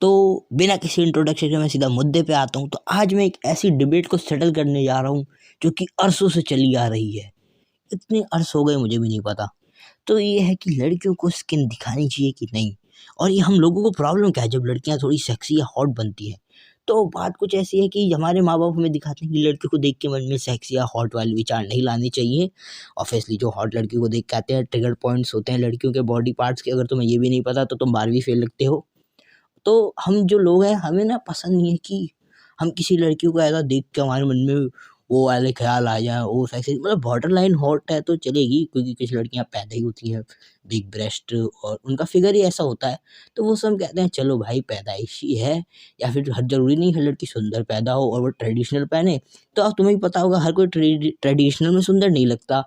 तो बिना किसी इंट्रोडक्शन के मैं सीधा मुद्दे पे आता हूँ। तो आज मैं एक ऐसी डिबेट को सेटल करने जा रहा हूँ जो कि अरसों से चली आ रही है। इतने अरस हो गए मुझे भी नहीं पता। तो ये है कि लड़कियों को स्किन दिखानी चाहिए कि नहीं, और ये हम लोगों को प्रॉब्लम क्या है जब लड़कियां थोड़ी सेक्सी या हॉट बनती है। तो बात कुछ ऐसी है कि हमारे माँ बाप हमें दिखाते हैं कि लड़कियों को देख के मन में सेक्सी या हॉट वाले विचार नहीं लाने चाहिए। ऑब्वियसली जो हॉट लड़कियों को देख के आते हैं, ट्रिगर पॉइंट्स होते हैं लड़कियों के बॉडी पार्ट्स के, अगर तुम्हें ये भी नहीं पता तो तुम 12वीं फेल लगते हो। तो हम जो लोग हैं हमें ना पसंद नहीं है कि हम किसी लड़की को ऐसा देख के हमारे मन में वो वाले ख्याल आ जाए, वो सेक्सी मतलब बॉर्डर लाइन हॉट है तो चलेगी, क्योंकि कुछ लड़कियां पैदा ही होती हैं बिग ब्रेस्ट और उनका फिगर ही ऐसा होता है। तो वो सब कहते हैं चलो भाई पैदाइशी है, या फिर हर जरूरी नहीं है लड़की सुंदर पैदा हो और वो ट्रेडिशनल पहने। तो अब तुम्हें भी पता होगा हर कोई ट्रेडिशनल में सुंदर नहीं लगता।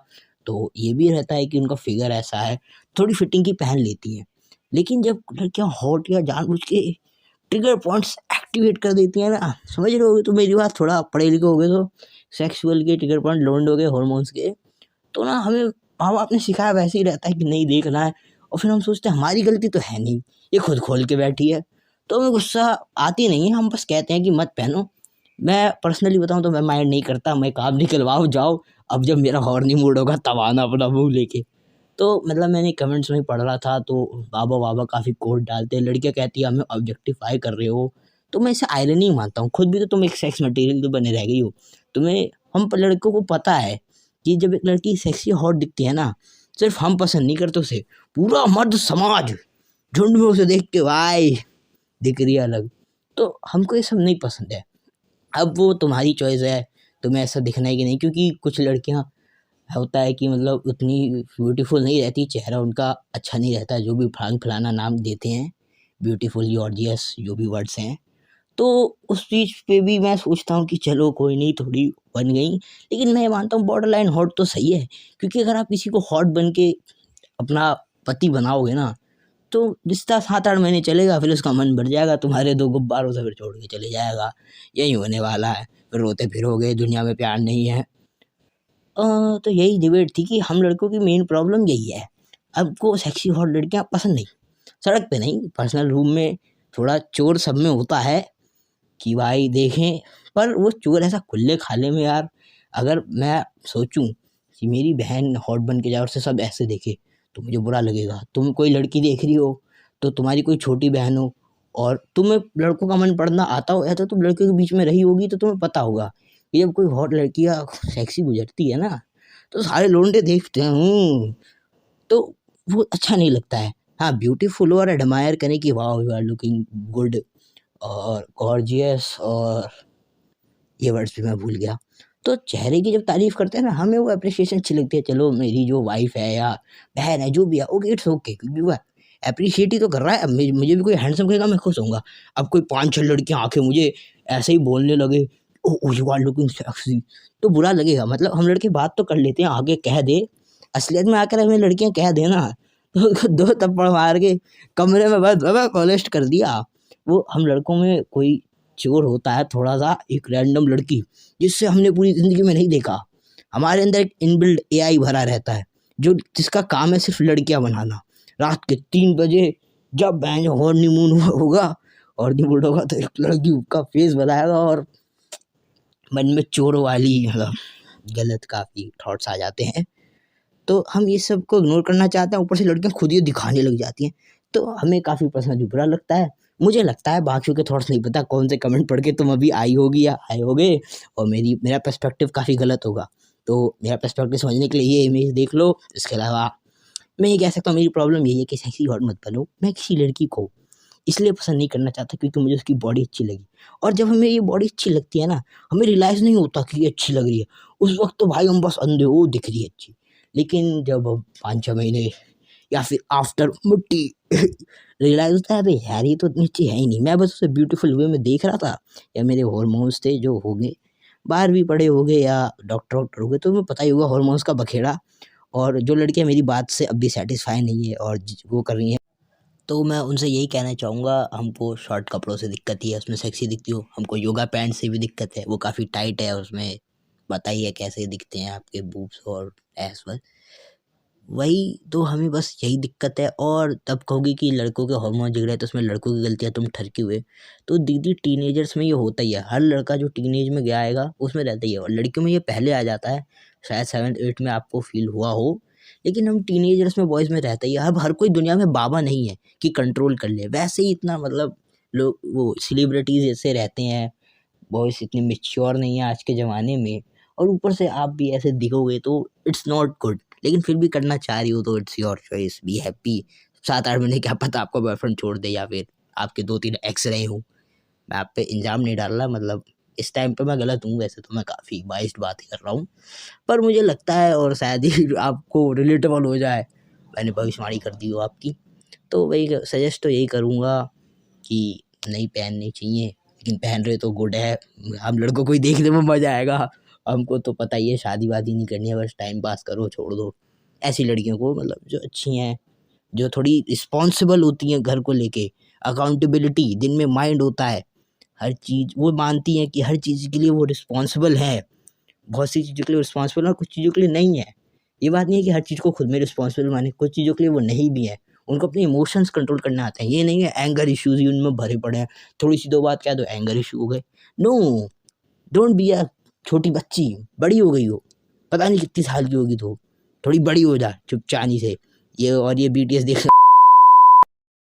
तो ये भी रहता है कि उनका फिगर ऐसा है, थोड़ी फिटिंग की पहन लेती हैं। लेकिन जब लड़कियां हॉट या जानबूझ के ट्रिगर पॉइंट्स एक्टिवेट कर देती हैं ना, समझ रहे होगे तो मेरी बात, थोड़ा पढ़े लिखे होगे तो, सेक्सुअल के ट्रिगर पॉइंट लोंडो के हॉर्मोन्स के, तो ना हमें माँ बाप ने सिखाया वैसे ही रहता है कि नहीं देखना है। और फिर हम सोचते हैं हमारी गलती तो है नहीं, ये खुद खोल के बैठी है। तो हमें गुस्सा आती नहीं है, हम बस कहते हैं कि मत पहनो। मैं पर्सनली बताऊं तो मैं माइंड नहीं करता, मैं काम निकलवाओ जाओ, अब जब मेरा हॉर्नी मूड होगा तब आना अपना मुंह लेके। तो मतलब मैंने कमेंट्स में पढ़ रहा था तो बाबा वाबा काफ़ी कोट डालते हैं, लड़कियां कहती है हमें ऑब्जेक्टिफाई कर रहे हो। तो मैं इसे आयरनी मानता हूँ, खुद भी तो तुम एक सेक्स मटेरियल तो बने रह गई हो। तुम्हें हम लड़कों को पता है कि जब एक लड़की सेक्सी हॉट दिखती है ना, सिर्फ हम पसंद नहीं करते उसे, पूरा मर्द समाज झुंड में उसे देख के भाई दिख रही है अलग। तो हमको ये सब नहीं पसंद है। अब वो तुम्हारी चॉइस है, तुम्हें ऐसा दिखना है कि नहीं, क्योंकि कुछ लड़कियां होता है कि मतलब उतनी ब्यूटीफुल नहीं रहती, चेहरा उनका अच्छा नहीं रहता, जो भी फलाना नाम देते हैं, ब्यूटीफुल गॉर्जियस जो भी वर्ड्स हैं। तो उस चीज़ पे भी मैं सोचता हूँ कि चलो कोई नहीं, थोड़ी बन गई। लेकिन मैं मानता हूँ बॉर्डर लाइन हॉट तो सही है, क्योंकि अगर आप किसी को हॉट बन के अपना पति बनाओगे ना, तो रिश्ता 7-8 महीने चलेगा, फिर उसका मन बढ़ जाएगा तुम्हारे दो गुब्बारों से, फिर छोड़ के चले जाएगा। यही होने वाला है, फिर रोते फिरोगे दुनिया में प्यार नहीं है। तो यही डिबेट थी कि हम लड़कों की मेन प्रॉब्लम यही है, हमको सेक्सी हॉट लड़कियां पसंद नहीं। सड़क पे नहीं, पर्सनल रूम में थोड़ा चोर सब में होता है कि भाई देखें, पर वो चोर ऐसा खुले खाले में यार, अगर मैं सोचूं कि मेरी बहन हॉट बन के जाए और उसे सब ऐसे देखे तो मुझे बुरा लगेगा। तुम कोई लड़की देख रही हो, तो तुम्हारी कोई छोटी बहन हो और तुम्हें लड़कों का मन पड़ना आता हो, या तो तुम लड़कियों के बीच में रही होगी तो तुम्हें पता होगा कि जब कोई हॉट लड़की या सेक्सी गुजरती है ना, तो सारे लोंडे देखते हैं। तो वो अच्छा नहीं लगता है। हाँ, ब्यूटीफुल और एडमायर करें कि वाह यू आर लुकिंग गुड और गॉर्जियस, और ये वर्ड्स भी मैं भूल गया। तो चेहरे की जब तारीफ़ करते हैं ना, हमें वो एप्रिसिएशन अच्छी लगती है। चलो मेरी जो वाइफ़ है या बहन है, जो भी है, ओके इट्स ओके, क्योंकि वो एप्रिशिएट ही तो कर रहा है। अब मुझे भी कोई हैंडसम कहेगा, मैं खुश होऊँगा। अब कोई 5-6 लड़कियाँ आके मुझे ऐसे ही बोलने लगे, oh oh you are looking sexy, तो बुरा लगेगा। मतलब हम लड़के बात तो कर लेते हैं, आगे कह दे, असलियत में आकर हमें लड़कियाँ कह दें ना, तो 2 थप्पड़ मार के कमरे में बस पॉलिश कर दिया। वो हम लड़कों में कोई चोर होता है थोड़ा-सा, एक रैंडम लड़की, जिससे हमने पूरी ज़िंदगी में नहीं देखा। हमारे अंदर एक इनबिल्ट एआई भरा रहता है, जो जिसका काम है सिर्फ़ लड़कियाँ बनाना। रात के 3 बजे जब भैंसों हनीमून होगा, हनीमून होगा तो एक लड़की का फेस बनाएगा और मन में चोर वाली मतलब गलत काफ़ी थॉट्स आ जाते हैं। तो हम ये सब को इग्नोर करना चाहते हैं, ऊपर से लड़कियाँ खुद ही दिखाने लग जाती हैं। तो हमें काफ़ी पर्सनली बुरा लगता है। मुझे लगता है बाकियों के थॉट्स नहीं पता, कौन से कमेंट पढ़ के तुम अभी आई होगी या आए होगे, और मेरा पर्सपेक्टिव काफ़ी गलत होगा। तो मेरा पर्सपेक्टिव समझने के लिए ये इमेज देख लो। इसके अलावा मैं ये कह सकता हूँ मेरी प्रॉब्लम यही है कि सेक्सी हॉट मत बनो। मैं किसी लड़की को इसलिए पसंद नहीं करना चाहता क्योंकि मुझे उसकी बॉडी अच्छी लगी, और जब हमें ये बॉडी अच्छी लगती है ना, हमें रियलाइज़ नहीं होता कि ये अच्छी लग रही है। उस वक़्त तो भाई हम बस अंधे, ओ दिख रही है अच्छी। लेकिन जब 5-6 महीने या फिर आफ्टर मुट्ठी रियलाइज़ होता है, अरे यार ये तो इतनी अच्छी है ही नहीं, मैं बस उसे ब्यूटीफुल वे में देख रहा था, या मेरे हॉर्मोन्स थे जो हो गए, बाहर भी पढ़े होंगे या डॉक्टर वॉक्टर हो गए, तो तुम्हें पता ही होगा हॉर्मोन्स का बखेड़ा। और जो लड़कियाँ मेरी बात से अब भी सैटिस्फाई नहीं है और वो कर रही हैं, तो मैं उनसे यही कहना चाहूँगा, हमको शॉर्ट कपड़ों से दिक्कत ही है, उसमें सेक्सी दिखती हो। हमको योगा पैंट से भी दिक्कत है, वो काफ़ी टाइट है, उसमें बताइए कैसे दिखते हैं आपके बूब्स और एस वेल। वही तो हमें बस यही दिक्कत है। और तब कहोगे कि लड़कों के हार्मोन बिगड़े तो उसमें लड़कों की गलतियाँ, तुम ठरके हुए। तो दीदी टीनेजर्स में ये होता ही है, हर लड़का जो टीनेज में गया आएगा उसमें रहता ही है, और लड़कियों में ये पहले आ जाता है। शायद 7th 8th में आपको फील हुआ हो, लेकिन हम टीनेजर्स में बॉयज़ में रहता ही है। अब हर कोई दुनिया में बाबा नहीं है कि कंट्रोल कर ले, वैसे ही इतना मतलब लोग वो सेलिब्रिटीज़ जैसे रहते हैं, बॉयज़ इतने मैच्योर नहीं है आज के ज़माने में। और ऊपर से आप भी ऐसे दिखोगे तो इट्स नॉट गुड। लेकिन फिर भी करना चाह रही हो तो it's your choice, be happy. 7-8 महीने क्या पता आपका बॉयफ्रेंड छोड़ दे या फिर आपके 2-3 एक्स रहे हों। मैं आप पे इल्ज़ाम नहीं डाल रहा, मतलब इस टाइम पे मैं गलत हूँ, वैसे तो मैं काफ़ी बाइस्ड बातें कर रहा हूँ। पर मुझे लगता है, और शायद ही आपको रिलेटेबल हो जाए, मैंने भविष्यवाणी कर दी हो आपकी। तो वही सजेस्ट तो यही करूँगा कि नहीं पहननी चाहिए, लेकिन पहन रहे तो गुड है। हम लड़कों को ही देखने में मज़ा आएगा। हमको तो पता ही है शादी-वादी नहीं करनी है, बस टाइम पास करो, छोड़ दो। ऐसी लड़कियों को, मतलब जो अच्छी हैं, जो थोड़ी रिस्पॉन्सिबल होती हैं घर को लेके, अकाउंटेबिलिटी, जिनमें माइंड होता है, हर चीज़ वो मानती हैं कि हर चीज़ के लिए वो रिस्पॉन्सिबल हैं। बहुत सी चीज़ों के लिए रिस्पॉन्सिबल है और कुछ चीज़ों के लिए नहीं है। ये बात नहीं है कि हर चीज़ को खुद में रिस्पॉन्सिबल माने, कुछ चीज़ों के लिए वो नहीं भी हैं। उनको अपने इमोशंस कंट्रोल करना आता है। ये नहीं है एंगर इश्यूज़ ही उनमें भरे पड़े हैं। थोड़ी-सी 2 बात कह दो एंगर इश्यू हो गए। नो, डोंट बी अ छोटी बच्ची, बड़ी हो गई हो। पता नहीं कितनी साल की होगी तू, थोड़ी बड़ी हो जा चुपचानी से। ये और ये बीटीएस देख